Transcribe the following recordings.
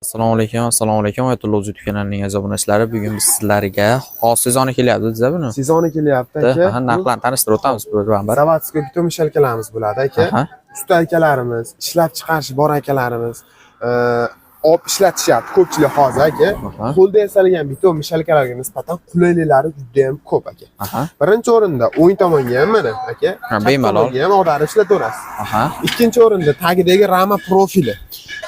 Assalomu alaykum. Oyatullo YouTube kanalining aziz obunachilari, bugun biz sizlarga hozir sezoni kelyapti, desa buni. Sezoni kelyapti aka. Narxlarni tanishtirib o'tamiz bir. Zavodskiy bitom shalkalarimiz bo'ladi aka. Usta akalarimiz, ishlab chiqarish bor akalarimiz, olib ishlatishyapti ko'pchilik hozir aka. Qo'lda yasalgan bitom shalkalarga nisbatan qulayliklari juda ham ko'p aka. Birinchi o'rinda o'ng tomonga ham mana aka, bemalol ham ag'darib ishlataverasiz. Ikkinchi o'rinda tagidagi rama profili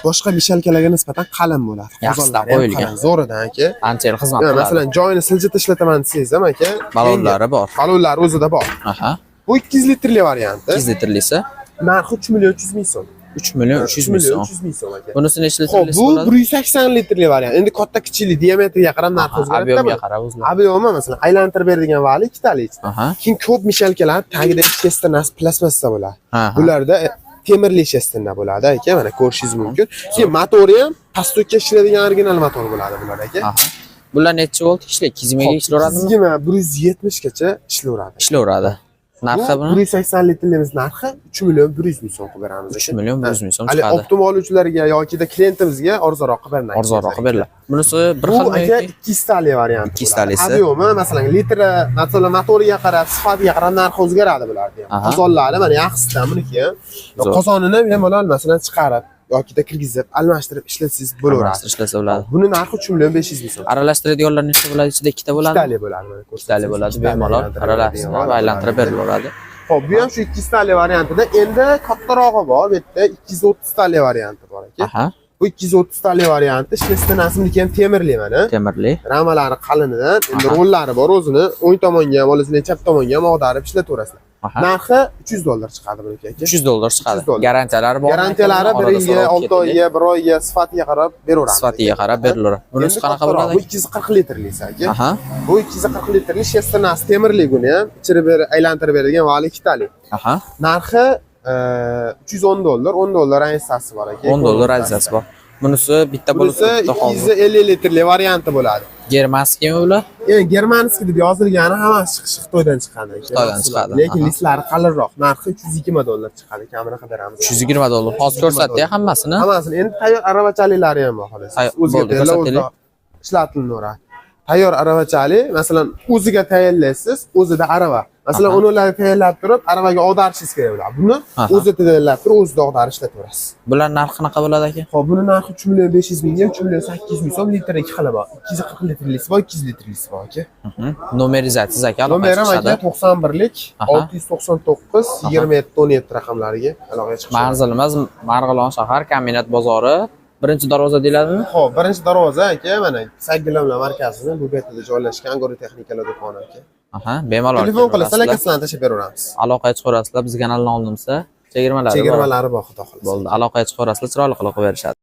boshqa mishalkalarga nisbatan qalin bo'ladi. Yaxshilab qo'yilgan. Zo'ridan aka. Ancha xizmat qiladi. Masalan, joyini siljitib ishlataman desangiz ham aka, balonlari bor. Balonlari o'zida bor. Bu 200 litrli varianti. 200 litrlisi narxi 3 million 300 ming so'm. 3 million 300 ming so'm. aka. Bunisi necha litrlisi bo'ladi? Bu 180 litrli variant. Endi katta kichikli diametriga qarab narxi o'zgaradi. Ob'yomga qarab o'zgaradi. Ob'yomi masalan aylantirib beradigan vali ikkitalik. Keyin ko'p mishalkalar tagida shestinasi plasmassa bo'ladi. Bularda temirli shestina bo'ladi aka, mana ko'rishingiz mumkin. Keyin motori ham pastokka ishlaydigan original motor bo'ladi bular aka. Bular necha volt ishlaydi? 220 ga ishlaveradimi? 170 gacha ishlaveradi. Ishlaveradi. Narxi buni 180 litrlimiz narxi 3 million 100 ming so'm qilib beramiz. 3 million 100 ming so'm chiqadi. Hali optimal oluvchilarga yoki klientimizga arzonroq qilib beramiz. Arzonroq qilib beriladi. Bunisi bir xil aka 200 tali varianti. 200 talisi. Ob'yomi masalan litri, masalan motoriga qarab, sifatiga qarab narxi o'zgaradi bularning. Qozonlari mana yaxshisidan buniki ham. Qozonini bemalol masalan chiqarib yoki kirgizib, almashtirib ishlatsangiz bo'laveradi. Ishlasa bo'ladi. Buni narxi 3 million 500 ming so'm. Aralashtiradiganlar nechta bo'ladi? Ichida ikkita bo'ladi. Ikkita bo'ladi mana. Ikkita bo'ladi, bemalol aralashtirib aylantirib berilaveradi. Xo'p, bu ham shu 200 tali variantida. Endi kattarog'i bor. Bu yerda 230 tali varianti bor aka. Bu 230 tali varianti shestinasi ham temirli mana. Temirli. Ramalari qalinidan, endi rollari bor o'zini. O'ng tomonga ham olasizlar, chap tomonga ham ag'darib ishlataverasizlar. Narxi $300 chiqadi buniki aka. $300 chiqadi. Garantiyalari bor. Garantiyalari 1 yilga, 6 oyga, 1 oyga sifatiga qarab beraveramiz. Sifatiga qarab berilaveradi. Bunisi qanaqa bo'ladi? Bu 240 litrlisi aka. Bu 240 litrli shestinasi temirli buni ham. Ichini bir aylantirib beradigan vali ikkitali. Narxi $310, $10 raziyasi bor aka. $10 raziyasi bor. Bunisi bitta bo'lib turibdi hozir. 250 litrli varianti bo'ladi. Germanskimi ular? Germanskiy deb yozilgani hammasi chiqishi Xitoydan chiqqan aka. Xitoydan chiqadi. Lekin listlari qalinroq. Narxi $320 chiqadi. Kamera qilib $320. Hozir ko'rsatdi hammasini. Hammasini. Endi tayyor aravachaliklari ham bor xolos. O'zga ishlatilaveradi. Tayyor aravachali, masalan, o'ziga tayyorlaysiz, o'zida arava. Masalan, ularni tayyorlab turib, aravaga ag'darishingiz kerak bo'ladi. Buni o'zi tayyorlab turib, o'zida ag'darib ishlataverasiz. Bular narxi qanaqa bo'ladi aka? Xo'p, buni narxi 3 million 500 ming ham, 3 million 800 ming so'm, litr ikki xili bor. 240 litrlisi bor, 200 litrlisi bor aka. Nomerizatsiz aka, nomerim aka 91lik 699 2717 raqamlariga aloqa chiqadi. Manzilimiz Marg'ilon shahar Kombinat bozori. Birinchi darvoza deyiladimi? Xo'p, birinchi darvoza aka, mana Sagilamlar markazida bu yerda joylashgan agrotexnikalar do'koni aka. Bemalol. Telefon qilasizlar, aka sizlarni tashlab beraveramiz. Aloqaga chiqaverasizlar, biz kanalni oldimizda chegirmalari bor, xudo xohlasa. Bo'ldi, aloqaga chiqaverasizlar, chiroyli qilib berishadi.